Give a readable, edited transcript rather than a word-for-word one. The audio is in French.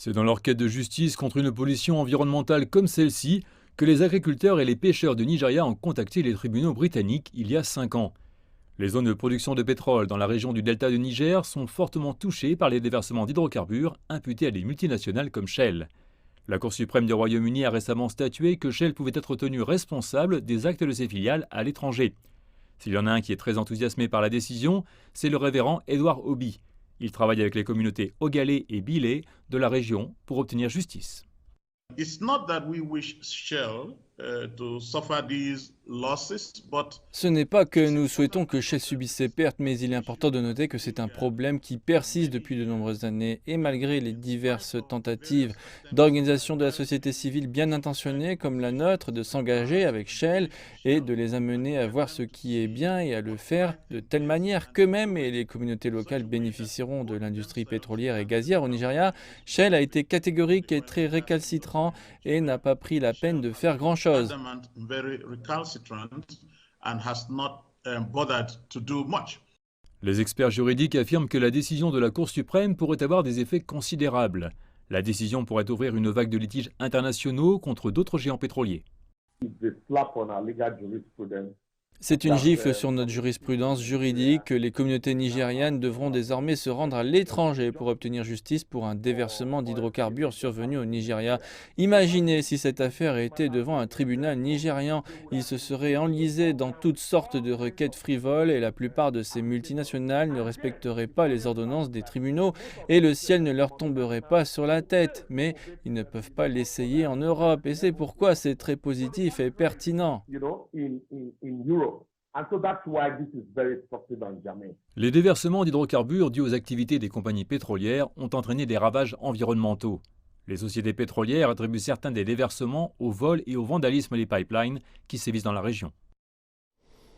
C'est dans leur quête de justice contre une pollution environnementale comme celle-ci que les agriculteurs et les pêcheurs du Nigeria ont contacté les tribunaux britanniques il y a 5 ans. Les zones de production de pétrole dans la région du delta du Niger sont fortement touchées par les déversements d'hydrocarbures imputés à des multinationales comme Shell. La Cour suprême du Royaume-Uni a récemment statué que Shell pouvait être tenu responsable des actes de ses filiales à l'étranger. S'il y en a un qui est très enthousiasmé par la décision, c'est le révérend Edward Obi. Il travaille avec les communautés Ogalé et Bilé de la région pour obtenir justice. Ce n'est pas que nous souhaitons que Shell subisse ces pertes, mais il est important de noter que c'est un problème qui persiste depuis de nombreuses années. Et malgré les diverses tentatives d'organisations de la société civile bien intentionnées comme la nôtre de s'engager avec Shell et de les amener à voir ce qui est bien et à le faire de telle manière qu'eux-mêmes et les communautés locales bénéficieront de l'industrie pétrolière et gazière au Nigeria, Shell a été catégorique et très récalcitrant et n'a pas pris la peine de faire grand-chose. Les experts juridiques affirment que la décision de la Cour suprême pourrait avoir des effets considérables. La décision pourrait ouvrir une vague de litiges internationaux contre d'autres géants pétroliers. C'est une gifle sur notre jurisprudence juridique que les communautés nigérianes devront désormais se rendre à l'étranger pour obtenir justice pour un déversement d'hydrocarbures survenu au Nigeria. Imaginez si cette affaire était devant un tribunal nigérian. Il se serait enlisé dans toutes sortes de requêtes frivoles et la plupart de ces multinationales ne respecteraient pas les ordonnances des tribunaux et le ciel ne leur tomberait pas sur la tête. Mais ils ne peuvent pas l'essayer en Europe et c'est pourquoi c'est très positif et pertinent. Les déversements d'hydrocarbures dus aux activités des compagnies pétrolières ont entraîné des ravages environnementaux. Les sociétés pétrolières attribuent certains des déversements au vol et au vandalisme des pipelines qui sévissent dans la région.